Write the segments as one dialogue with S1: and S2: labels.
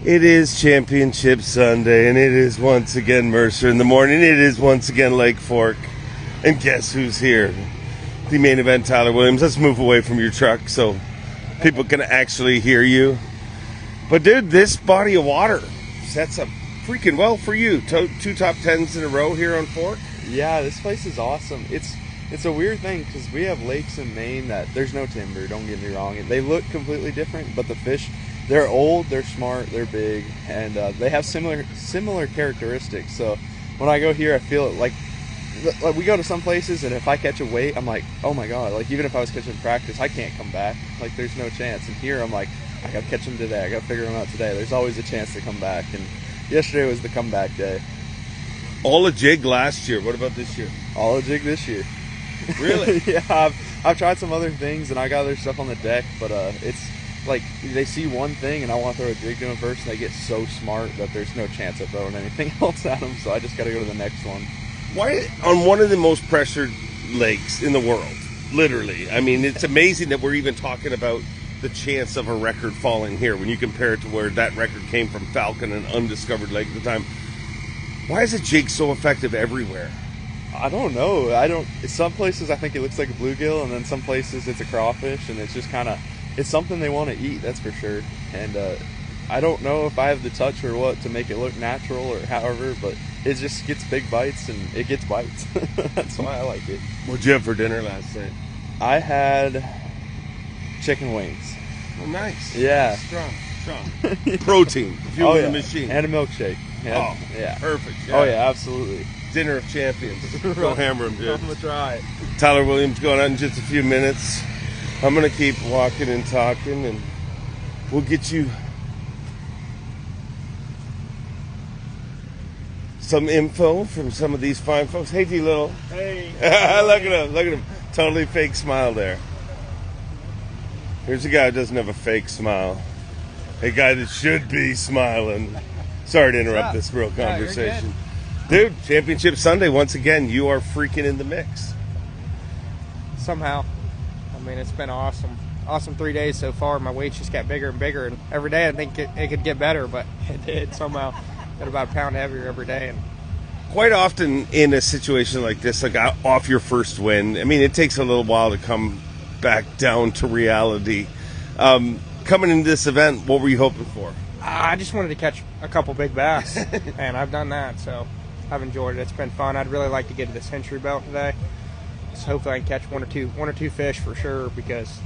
S1: It is Championship Sunday, and it is once again Mercer in the morning. It is once again Lake Fork. And guess who's here? The main event, Tyler Williams. Let's move away from your truck so people can actually hear you. But, dude, this body of water sets up freaking well for you. Two top tens in a row here on Fork.
S2: Yeah, this place is awesome. It's a weird thing because we have lakes in Maine that there's no timber, don't get me wrong. They look completely different, but the fish, they're old, they're smart, they're big, and they have similar characteristics. So when I go here, I feel it like we go to some places, and if I catch a weight, I'm like, oh my God, like even if I was catching practice, I can't come back. Like there's no chance. And here I'm like, I gotta catch them today. I gotta figure them out today. There's always a chance to come back. And yesterday was the comeback day.
S1: All a jig last year. What about this year?
S2: All a jig this year.
S1: Really?
S2: Yeah, I've tried some other things, and I got other stuff on the deck, but it's like they see one thing, and I want to throw a jig to them first, and they get so smart that there's no chance of throwing anything else at them, so I just got to go to the next one.
S1: Why on one of the most pressured lakes in the world, literally? I mean, it's amazing that we're even talking about the chance of a record falling here when you compare it to where that record came from, Falcon, an undiscovered lake at the time. Why is a jig so effective everywhere?
S2: I don't know. Some places I think it looks like a bluegill, and then some places it's a crawfish, and it's just kind of, it's something they want to eat, that's for sure. And I don't know if I have the touch or what to make it look natural or however, but it just gets big bites, and it gets bites. That's why I like it.
S1: What'd you have for dinner last night?
S2: I had chicken wings.
S1: Oh, nice.
S2: Yeah.
S1: Strong. Protein. Fuel in the machine.
S2: And a milkshake. Yeah.
S1: Yeah. Perfect. Yeah.
S2: Oh, yeah, absolutely.
S1: Dinner of champions. Go hammer them, dude.
S2: I'm going to try it.
S1: Tyler Williams going out in just a few minutes. I'm going to keep walking and talking, and we'll get you some info from some of these fine folks. Hey, D-Little.
S3: Hey.
S1: Look at him. Totally fake smile there. Here's a guy who doesn't have a fake smile. A guy that should be smiling. Sorry to interrupt this real conversation. Dude, Championship Sunday, once again, you are freaking in the mix.
S3: Somehow. I mean, it's been awesome. Awesome 3 days so far. My weights just got bigger and bigger, and every day I think it could get better, but it did somehow. Got about a pound heavier every day. And
S1: quite often in a situation like this, like off your first win, I mean, it takes a little while to come back down to reality. Coming into this event, what were you hoping for?
S3: I just wanted to catch a couple big bass, and I've done that, so I've enjoyed it. It's been fun. I'd really like to get to the Century Belt today. So hopefully I can catch one or two fish for sure, because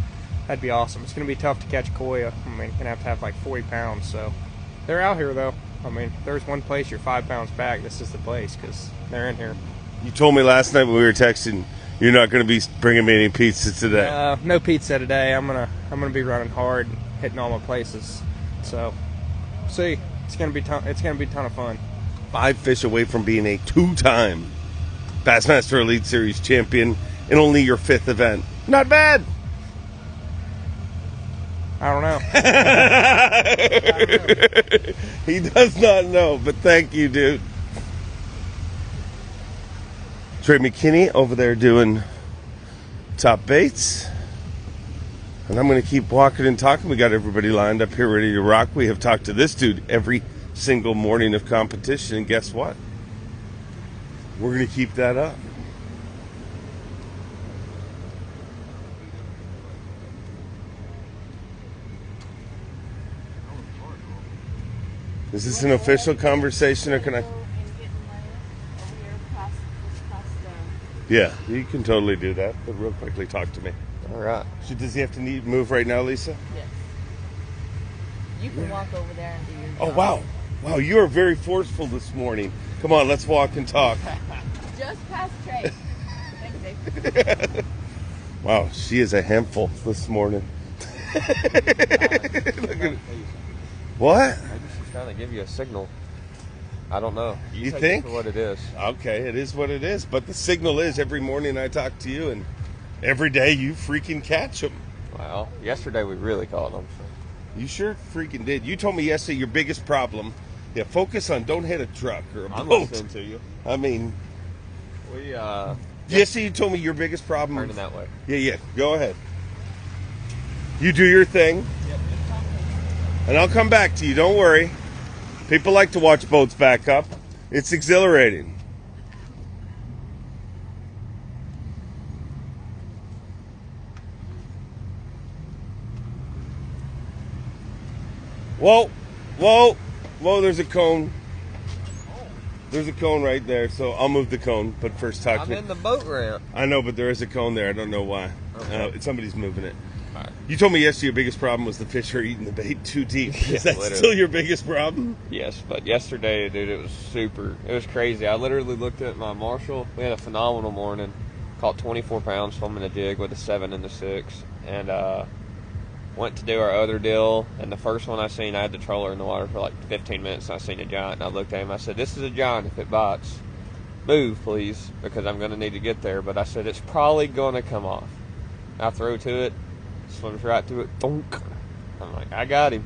S3: that'd be awesome. It's going to be tough to catch Koya. I mean, you're going to have like 40 pounds, so they're out here, though. I mean, if there's one place you're 5 pounds back, this is the place, because they're in here. You
S1: told me last night when we were texting you're not going to be bringing me any pizza today.
S3: No pizza today. I'm gonna be running hard, hitting all my places. So, see, it's gonna be a ton of fun.
S1: 5 fish away from being a 2-time Bassmaster Elite Series champion in only your 5th event. Not bad.
S3: I don't know.
S1: He does not know, but thank you, dude. Trey McKinney over there doing top baits. And I'm going to keep walking and talking. We got everybody lined up here ready to rock. We have talked to this dude every single morning of competition. And guess what? We're going to keep that up. Is this an official conversation, or can I? Yeah, you can totally do that, but real quickly talk to me.
S2: All right.
S1: So does he have to move right now, Lisa?
S4: Yes. You can walk over there and do your job.
S1: Oh, wow. Wow, you are very forceful this morning. Come on, let's walk and talk.
S4: Just past Trey. Thanks, Dave.
S1: Wow, she is a handful this morning. Look at, what?
S5: Maybe she's trying to give you a signal. I don't know.
S1: You
S5: take
S1: think?
S5: it for what it is.
S1: Okay, it is what it is. But the signal is every morning I talk to you, and every day you freaking catch them.
S5: Well, yesterday we really caught them. So.
S1: You sure freaking did. You told me yesterday your biggest problem, focus on don't hit a truck or a
S5: I'm
S1: boat.
S5: listening to you.
S1: I mean,
S5: We,
S1: yesterday you told me your biggest problem.
S5: turning that way.
S1: Yeah, go ahead. You do your thing. And I'll come back to you, don't worry. People like to watch boats back up. It's exhilarating. Whoa, whoa, whoa, there's a cone. There's a cone right there, so I'll move the cone, but first talk to
S5: I'm
S1: me.
S5: in the boat ramp.
S1: I know, but there is a cone there. I don't know why.
S5: Okay.
S1: Somebody's moving it.
S5: All right.
S1: You told me yesterday your biggest problem was the fish are eating the bait too deep. Is that
S5: literally.
S1: still your biggest problem?
S5: Yes, but yesterday, dude, it was crazy. I literally looked at my Marshall. We had a phenomenal morning. Caught 24 pounds, swimming a jig with a 7 and a 6. And went to do our other deal. And the first one I seen, I had the troller in the water for like 15 minutes. And I seen a giant. And I looked at him. I said, this is a giant. If it bites, move, please, because I'm going to need to get there. But I said, it's probably going to come off. I throw to it. Swims right to it. Thunk. I'm like, I got him.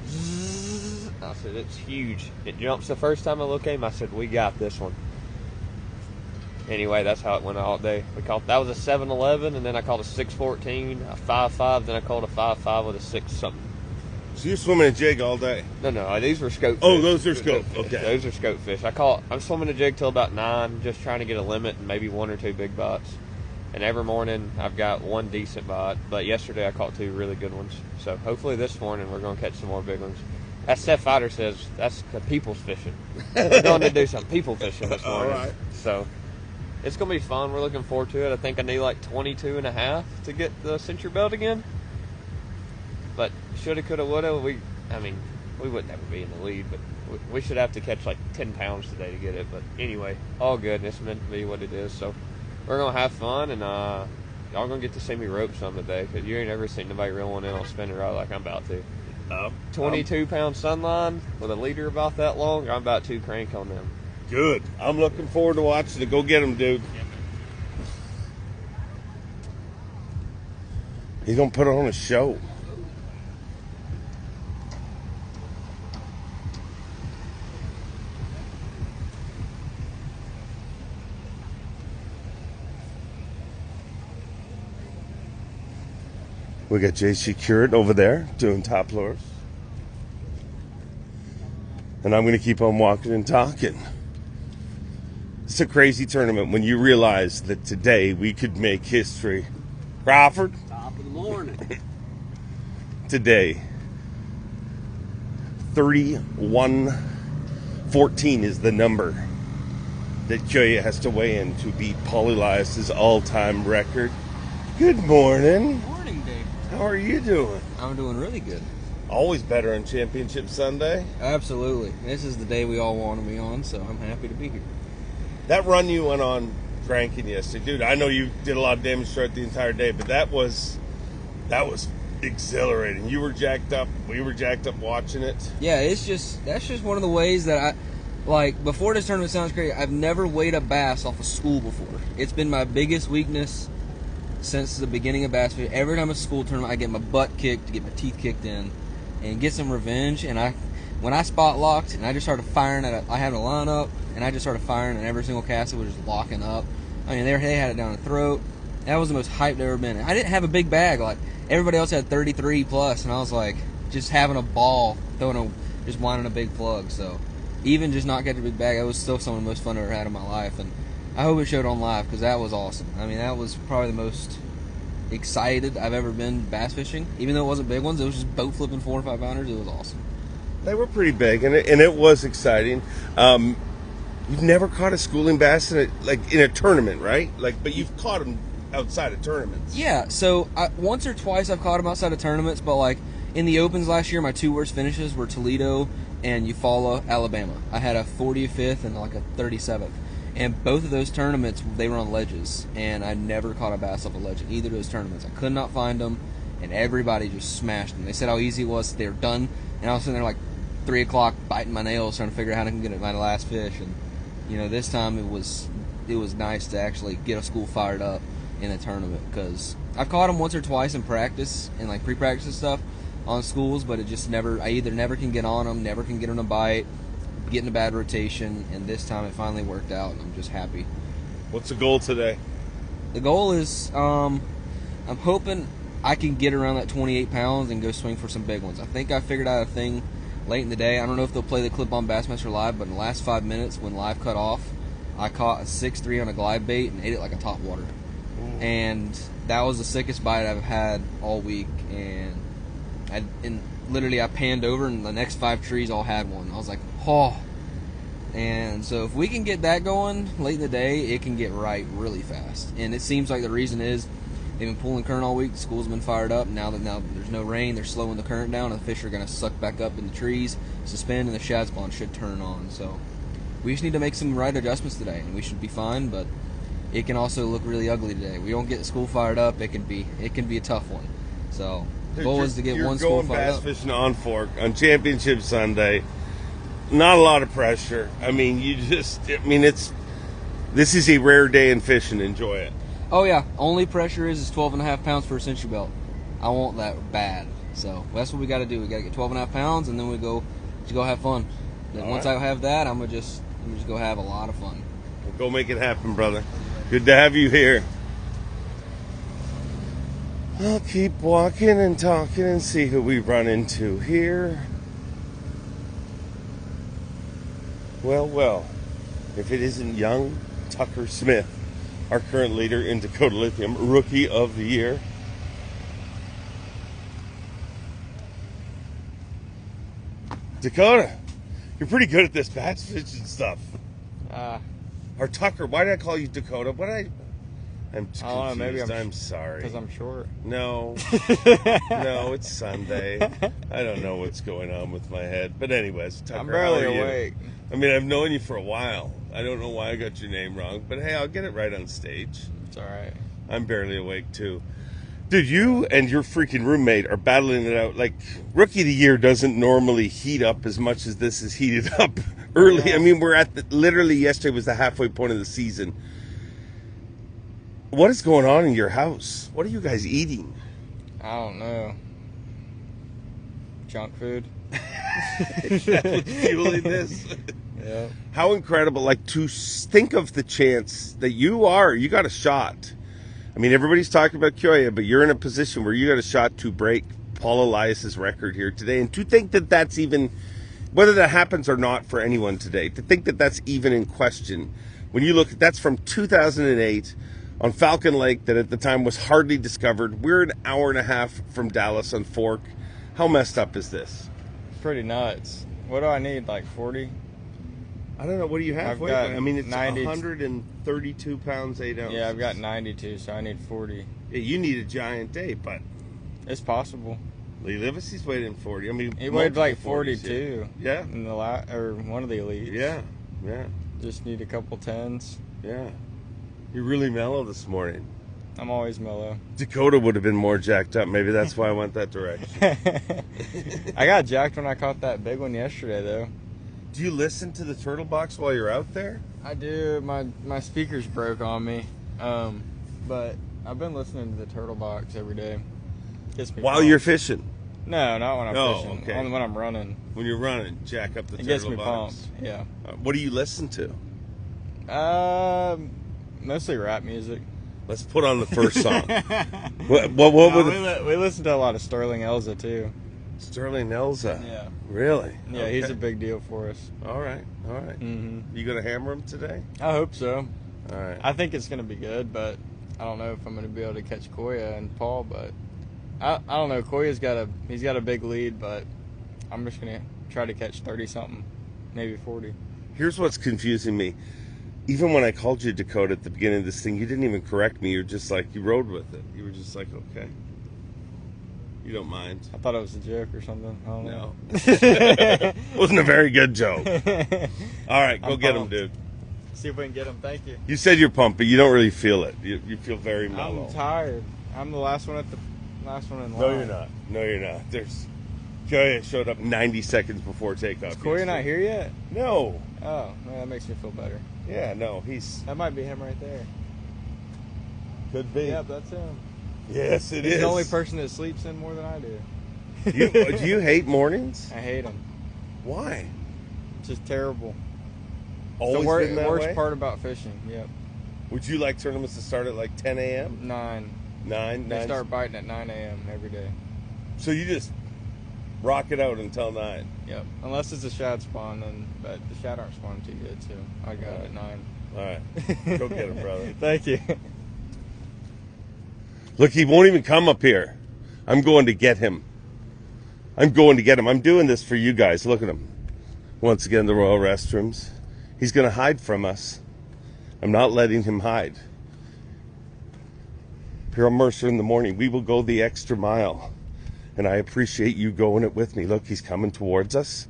S5: Zzz. I said, it's huge. It jumps the first time I look at him. I said, we got this one. Anyway, that's how it went all day. That was a 7-11, and then I caught a 6-14, a 5-5, then I caught a 5-5 with a 6-something.
S1: So you're swimming a jig all day?
S5: No, these were scope fish.
S1: Oh, those are scope. Okay.
S5: Those are scope fish. I'm swimming a jig till about 9, just trying to get a limit and maybe 1 or 2 big bites. And every morning I've got 1 decent bite, but yesterday I caught 2 really good ones. So hopefully this morning we're going to catch some more big ones. As Steph Fighter says, that's the people's fishing. We're going to do some people fishing this morning.
S1: All right.
S5: So it's going to be fun. We're looking forward to it. I think I need like 22 and a half to get the century belt again. But shoulda, coulda, woulda. We wouldn't ever be in the lead, but we should have to catch like 10 pounds today to get it. But anyway, all good. It's meant to be what it is. So we're going to have fun, and y'all going to get to see me rope some today, because you ain't ever seen nobody reel one in on a spinning rod like I'm about to. 22-pound sunline with a leader about that long, I'm about to crank on them.
S1: Good. I'm looking forward to watching it. Go get him, dude. He's going to put on a show. We got JC Curate over there doing top lures. And I'm going to keep on walking and talking. It's a crazy tournament when you realize that today we could make history. Crawford?
S6: Top of the morning.
S1: Today, 31:14 is the number that Koya has to weigh in to beat Paul Elias's all-time record. Good morning.
S6: Morning, Dave.
S1: How are you doing?
S6: I'm doing really good.
S1: Always better on Championship Sunday.
S6: Absolutely. This is the day we all want to be on, so I'm happy to be here.
S1: That run you went on cranking yesterday, dude. I know you did a lot of damage throughout the entire day, but that was exhilarating. You were jacked up. We were jacked up watching it.
S6: Yeah, that's just one of the ways that I like. Before this tournament sounds great. I've never weighed a bass off a school before. It's been my biggest weakness since the beginning of bass fishing. Every time it's a school tournament, I get my butt kicked, get my teeth kicked in, and get some revenge. And when I spot locked and I just started firing I had a lineup and I just started firing, and every single cast was just locking up. I mean, they had it down the throat. That was the most hyped I've ever been. I didn't have a big bag like everybody else had 33 plus, and I was like just having a ball, just winding a big plug. So even just not catching a big bag, that was still some of the most fun I've ever had in my life. And I hope it showed on live, because that was awesome. I mean, that was probably the most excited I've ever been bass fishing. Even though it wasn't big ones, it was just boat flipping 4 or 5 pounders. It was awesome.
S1: They were pretty big, and it was exciting. You've never caught a schooling bass in a tournament, right? But you've caught them outside of tournaments.
S6: Yeah, so once or twice I've caught them outside of tournaments, but like in the Opens last year, my 2 worst finishes were Toledo and Eufaula, Alabama. I had a 45th and like a 37th. And both of those tournaments, they were on ledges, and I never caught a bass off a ledge in either of those tournaments. I could not find them, and everybody just smashed them. They said how easy it was, they were done, and I was sitting there like 3 o'clock biting my nails trying to figure out how I can get my last fish. And this time it was nice to actually get a school fired up in a tournament, because I've caught them once or twice in practice and like pre-practice and stuff on schools, but it just I either never can get on them, never can get them to bite, get in a bad rotation, and this time it finally worked out, and I'm just happy.
S1: What's the goal today?
S6: The goal is I'm hoping I can get around that 28 pounds and go swing for some big ones. I think I figured out a thing late in the day. I don't know if they'll play the clip on Bassmaster Live, but in the last 5 minutes when live cut off, I caught a 6'3" on a glide bait and ate it like a topwater. And that was the sickest bite I've had all week. And literally I panned over and the next 5 trees all had one. I was like, oh. And so if we can get that going late in the day, it can get right really fast. And it seems like the reason is they've been pulling current all week. The school's been fired up. Now there's no rain, they're slowing the current down, and the fish are going to suck back up in the trees, suspend, and the shad spawn should turn on. So we just need to make some right adjustments today, and we should be fine. But it can also look really ugly today. We don't get the school fired up, it can be a tough one. So the goal is to get one school fired up.
S1: You're going bass fishing on Fork on Championship Sunday. Not a lot of pressure. I mean, this is a rare day in fishing. Enjoy it.
S6: Oh yeah, only pressure is 12.5 pounds for a cinch belt. I want that bad. So that's what we got to do. We got to get 12.5 pounds, and then we go have fun. Then once I have that, I'm gonna just go have a lot of fun.
S1: Well, go make it happen, brother. Good to have you here. I'll keep walking and talking and see who we run into here. Well, if it isn't young Tucker Smith, our current leader in Dakota Lithium, Rookie of the Year. Dakota, you're pretty good at this bass fishing stuff. Or Tucker, why did I call you Dakota? I'm confused.
S3: I don't know, maybe
S1: I'm sorry.
S3: Because I'm short.
S1: No, it's Sunday. I don't know what's going on with my head. But anyways, Tucker,
S3: I'm barely
S1: how are you?
S3: awake.
S1: I mean, I've known you for a while. I don't know why I got your name wrong, but hey, I'll get it right on stage.
S3: It's all right.
S1: I'm barely awake too. Dude, you and your freaking roommate are battling it out. Like, Rookie of the Year doesn't normally heat up as much as this is heated up early.
S3: Yeah.
S1: I mean, we're literally yesterday was the halfway point of the season. What is going on in your house? What are you guys eating?
S3: I don't know. Junk food.
S1: That's what's fueling this.
S3: Yeah.
S1: How incredible, like, to think of the chance that you got a shot. I mean, everybody's talking about Koya, but you're in a position where you got a shot to break Paul Elias's record here today. And to think that that's even, whether that happens or not for anyone today, to think that that's even in question. When you look, that's from 2008 on Falcon Lake that at the time was hardly discovered. We're an hour and a half from Dallas on Fork. How messed up is this?
S3: Pretty nuts. What do I need, like 40?
S1: I don't know. What do you have?
S3: I've got
S1: I mean, it's
S3: 90
S1: 132 pounds, 8 ounces.
S3: Yeah, I've got 92, so I need 40.
S1: Yeah, you need a giant day, but
S3: It's possible.
S1: Lee Livesey's weighed in 40. I mean,
S3: He weighed like
S1: multiple 40s,
S3: 42.
S1: Yeah.
S3: In the or one of the elites.
S1: Yeah.
S3: Just need a couple 10s.
S1: Yeah. You're really mellow this morning.
S3: I'm always mellow.
S1: Dakota would have been more jacked up. Maybe that's why I went that direction.
S3: I got jacked when I caught that big one yesterday, though.
S1: Do you listen to the Turtle Box while you're out there?
S3: I do. My speakers broke on me, but I've been listening to the Turtle Box every day. Gets me
S1: While
S3: pumped.
S1: you're fishing?
S3: No, not when I'm
S1: Oh,
S3: fishing.
S1: okay.
S3: Only when I'm running.
S1: When you're running, jack up the
S3: It
S1: Turtle
S3: gets me
S1: Box.
S3: pumped. Yeah.
S1: What do you listen to?
S3: Mostly rap music.
S1: Let's put on the first song. What were
S3: we listen to a lot of Sterling Elza too.
S1: Sterling Elza.
S3: Yeah.
S1: Really?
S3: Yeah,
S1: Okay.
S3: he's a big deal for us.
S1: All right.
S3: Mm-hmm.
S1: You gonna hammer him today?
S3: I hope so.
S1: All right.
S3: I think it's gonna be good, but I don't know if I'm gonna be able to catch Koya and Paul. But I don't know. Koya's got a big lead, but I'm just gonna try to catch 30 something, maybe 40.
S1: Here's what's confusing me. Even when I called you Dakota at the beginning of this thing, you didn't even correct me. You're just like, you rode with it. You were just like, okay. You don't mind.
S3: I thought it was a joke or something. I don't know.
S1: No. Wasn't a very good joke. All right, go
S3: I'm
S1: get him,
S3: pumped.
S1: dude.
S3: See if we can get him. Thank you.
S1: You said you're pumped, but you don't really feel it. You feel very mellow.
S3: I'm tired. I'm the last one in line.
S1: No, you're not. No, you're not. Koya showed up 90 seconds before takeoff.
S3: Is Koya not here yet?
S1: No.
S3: Oh, man, that makes me feel better.
S1: Yeah, no,
S3: That might be him right there.
S1: could be.
S3: Yep, that's him.
S1: Yes, it is.
S3: He's the only person that sleeps in more than I do.
S1: Do you hate mornings?
S3: I hate him.
S1: Why?
S3: It's just terrible.
S1: Always
S3: It's
S1: been
S3: the
S1: that
S3: worst
S1: way?
S3: part about fishing. Yep.
S1: Would you like tournaments to start at like 10 a.m.?
S3: 9.
S1: 9?
S3: They start biting at 9 a.m. every day.
S1: So you just rock it out until 9.
S3: Yep. Unless it's a shad spawn, but the shad aren't spawning too good, so I got it at 9.
S1: All right. Go get him, brother.
S3: Thank you.
S1: Look, he won't even come up here. I'm going to get him. I'm going to get him. I'm doing this for you guys. Look at him. Once again, the royal restrooms. He's going to hide from us. I'm not letting him hide. Here on Mercer in the Morning, we will go the extra mile. And I appreciate you going it with me. Look, he's coming towards us.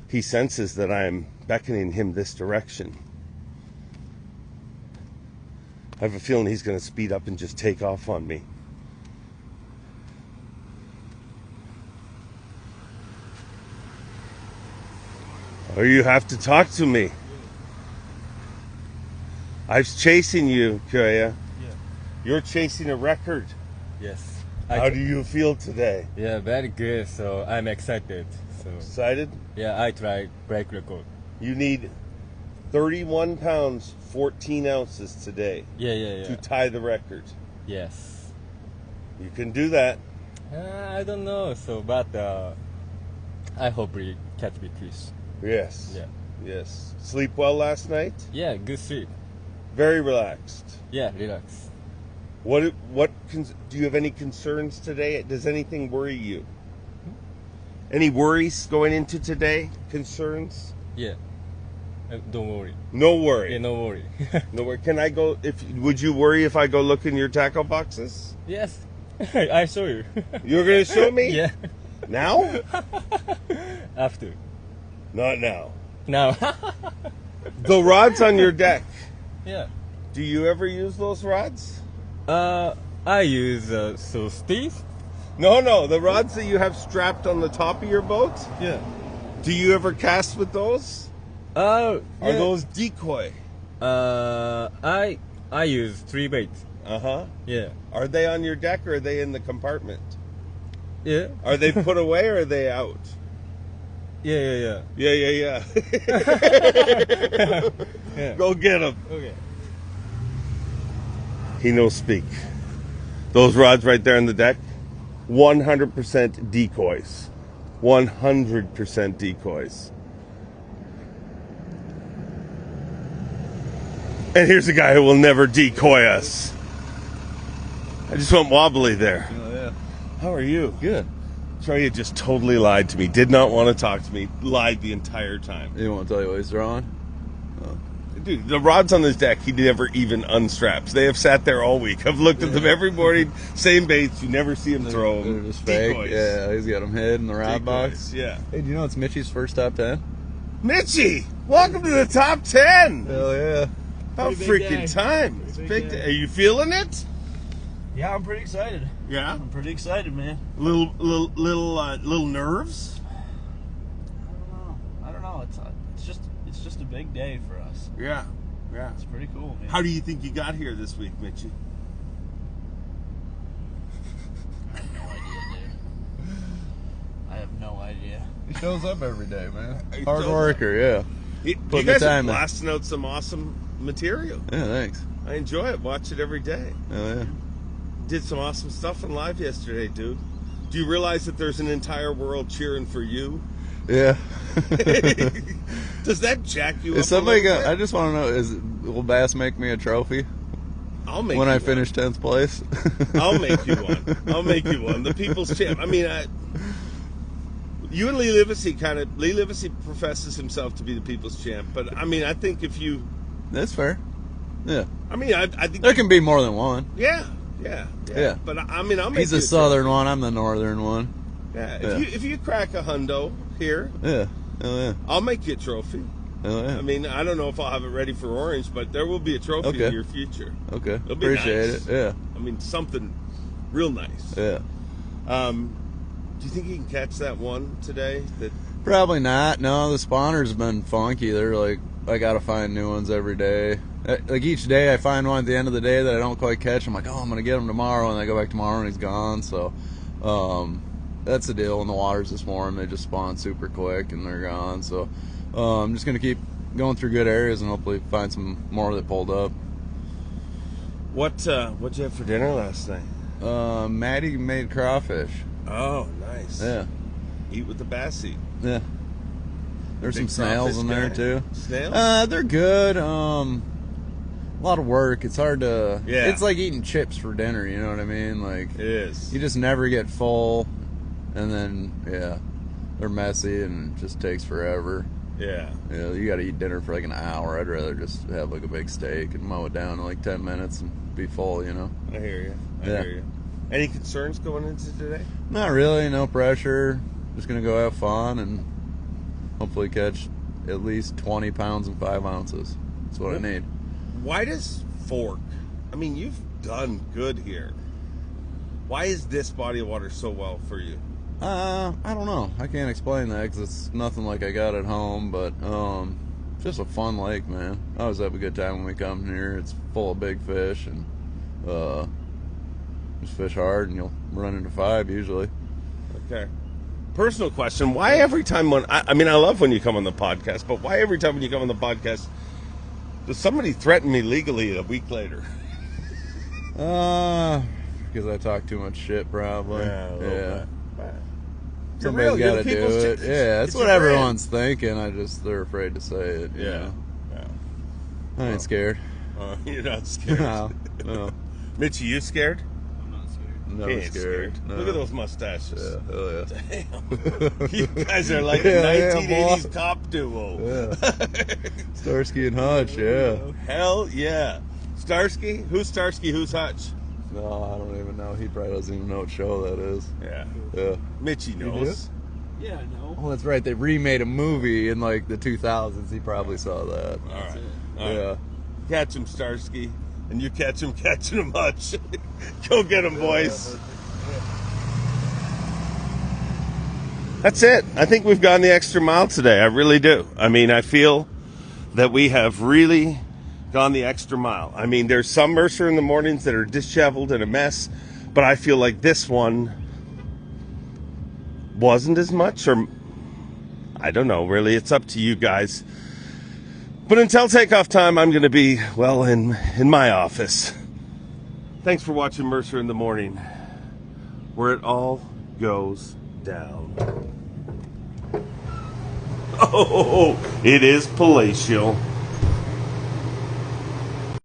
S1: He senses that I'm beckoning him this direction. I have a feeling he's going to speed up and just take off on me. Or you have to talk to me. I was chasing you, Koya.
S7: Yeah.
S1: You're chasing a record.
S7: Yes.
S1: How do you feel today?
S7: Yeah, very good. So I'm excited. So
S1: Excited?
S7: yeah, I tried break record.
S1: You need 31 pounds, 14 ounces today
S7: Yeah.
S1: to tie the record.
S7: Yes.
S1: You can do that.
S7: I don't know. So, but I hope we catch victories.
S1: Yes.
S7: Yeah.
S1: Yes. Sleep well last night?
S7: Yeah, good sleep.
S1: Very relaxed.
S7: Yeah, relax.
S1: Do you have any concerns today? Does anything worry you? Any worries going into today? Concerns?
S7: Yeah. Don't worry.
S1: No worry.
S7: Yeah, no worry.
S1: No worry. Can I go? Would you worry if I go look in your tackle boxes?
S7: Yes. I show you.
S1: You're gonna show me?
S7: Yeah.
S1: Now?
S7: After.
S1: Not now.
S7: Now.
S1: The rods on your deck.
S7: Yeah.
S1: Do you ever use those rods?
S7: I use so Steve.
S1: No. The rods that you have strapped on the top of your boat.
S7: Yeah.
S1: Do you ever cast with those?
S7: Yeah.
S1: Are those decoy?
S7: I use 3 baits. Yeah.
S1: Are they on your deck or are they in the compartment?
S7: Yeah.
S1: Are they put away or are they out?
S7: Yeah.
S1: Yeah.
S7: Yeah.
S1: Go get them.
S7: Okay.
S1: He knows speak. Those rods right there on the deck, 100% decoys. 100% decoys. And here's a guy who will never decoy us. I just went wobbly there.
S2: Oh, yeah.
S1: How are you?
S2: Good.
S1: Troya just totally lied to me. Did not want to talk to me. Lied the entire time.
S2: You want to tell you what he's drawing?
S1: Dude, the rods on this deck, he never even unstraps. They have sat there all week. I've looked at them every morning. Same baits. You never see him throw
S2: They're
S1: them.
S2: just fake.
S1: Decoys.
S2: Yeah, he's got them hid in the rod box.
S1: Decoys, yeah.
S2: Hey, do you know it's Mitchie's first top 10?
S1: Mitchie, welcome to the top 10.
S2: Hell yeah.
S1: How
S8: Pretty big
S1: freaking
S8: day.
S1: time. It's
S8: Pretty
S1: big
S8: big
S1: day.
S8: day.
S1: Are you feeling it?
S8: Yeah, I'm pretty excited.
S1: Yeah.
S8: I'm pretty excited, man.
S1: Little nerves?
S8: I don't know. It's just a big day for us.
S1: Yeah.
S8: It's pretty cool, man.
S1: How do you think you got here this week, Mitchie?
S8: I have no idea, dude. I have no idea.
S2: He shows up every day, man.
S1: He
S2: Hard
S1: shows up.
S2: worker, yeah.
S1: You
S2: Put the
S1: guys are
S2: time in.
S1: blasting out some awesome material.
S2: Yeah, thanks.
S1: I enjoy it. Watch it every day.
S2: Oh, yeah.
S1: Did some awesome stuff in live yesterday, dude. Do you realize that there's an entire world cheering for you?
S2: Yeah.
S1: Does that jack you up?
S2: Is somebody
S1: a little
S2: I just want to know, will Bass make me a trophy
S1: bit? I'll make
S2: when
S1: you
S2: I
S1: one.
S2: finish 10th place?
S1: I'll make you one. I'll make you one. The people's champ. I mean, you and Lee Livesey professes himself to be the people's champ, but I mean, I think if you,
S2: That's fair. Yeah.
S1: I mean, I think
S2: There can be more than one.
S1: yeah.
S2: Yeah.
S1: But I mean, I'll make
S2: He's
S1: you
S2: the
S1: a
S2: southern one, I'm the northern one.
S1: trophy.
S2: Yeah.
S1: If you crack a hundo here,
S2: Yeah. Oh, yeah.
S1: I'll make you a trophy.
S2: Oh, yeah.
S1: I mean, I don't know if I'll have it ready for orange, but there will be a trophy
S2: Okay.
S1: in your future.
S2: Okay.
S1: It'll be
S2: Appreciate
S1: nice.
S2: it. Yeah.
S1: I mean, something real nice.
S2: Yeah.
S1: Do you think you can catch that one today? That
S2: Probably not. No, the spawners have been funky. They're like, I gotta find new ones every day. Like each day I find one at the end of the day that I don't quite catch. I'm like, oh, I'm gonna get him tomorrow, and I go back tomorrow and he's gone. So, that's the deal in the waters this morning. They just spawn super quick and they're gone. So, I'm just gonna keep going through good areas and hopefully find some more that pulled up.
S1: what'd you have for dinner last night?
S2: Maddie made crawfish.
S1: Oh, nice.
S2: Yeah.
S1: eat with the Bassy.
S9: Yeah. There's some
S1: Big
S9: snails in there
S1: crawfish
S9: too.
S1: guy? Snails?
S9: They're good. A lot of work. It's hard to.
S1: Yeah.
S9: It's like eating chips for dinner. You know what I mean? Like
S1: It is.
S9: you just never get full, and then they're messy and it just takes forever.
S1: Yeah.
S9: You got to eat dinner for like an hour. I'd rather just have like a big steak and mow it down in like 10 minutes and be full. You know?
S1: I hear you. I
S9: Yeah.
S1: hear you. Any concerns going into today?
S9: Not really. No pressure. Just gonna go have fun and hopefully catch at least 20 pounds and 5 ounces. That's what I need.
S1: Why does Fork? I mean, you've done good here. Why is this body of water so well for you?
S9: I don't know. I can't explain that because it's nothing like I got at home, but just a fun lake, man. I always have a good time when we come here. It's full of big fish and just fish hard and you'll run into 5 usually.
S1: Okay. Personal question: why every time when I mean I love when you come on the podcast, but why every time when you come on the podcast does somebody threaten me legally a week later?
S9: Because I talk too much shit, probably.
S1: Yeah, a little bit.
S9: Somebody's got to do it. Yeah, that's
S1: it's
S9: what
S1: your
S9: everyone's thinking. They're afraid to say it. You
S1: Yeah.
S9: know?
S1: Yeah.
S9: I ain't scared.
S1: You're not scared.
S9: No.
S1: Mitchie, you scared?
S8: I'm not scared.
S9: Never
S1: He ain't
S9: scared. No.
S1: Look at those mustaches.
S9: Yeah, hell yeah.
S1: Damn. You guys are like
S9: Yeah,
S1: a
S9: yeah,
S1: 1980s
S9: boy.
S1: cop duo.
S9: Yeah. Starsky and Hutch, yeah.
S1: Hell yeah. Starsky? Who's Starsky? Who's Hutch?
S9: No, I don't even know. He probably doesn't even know what show that is.
S1: Yeah.
S9: Yeah.
S1: Mitchie knows.
S8: Yeah, I know.
S9: Oh, that's right. They remade a movie in like the 2000s. He probably saw that.
S1: All right.
S9: Yeah.
S1: Catch him, Starsky. And you catch him catching him, Hutch. Go get him, boys. That's it. I think we've gone the extra mile today. I really do. I mean, I feel that we have really gone the extra mile. I mean, there's some Mercer in the mornings that are disheveled and a mess, but I feel like this one wasn't as much, or I don't know, really. It's up to you guys. But until takeoff time, I'm going to be, well, in my office. Thanks for watching Mercer in the Morning, where it all goes down. Oh, it is palatial.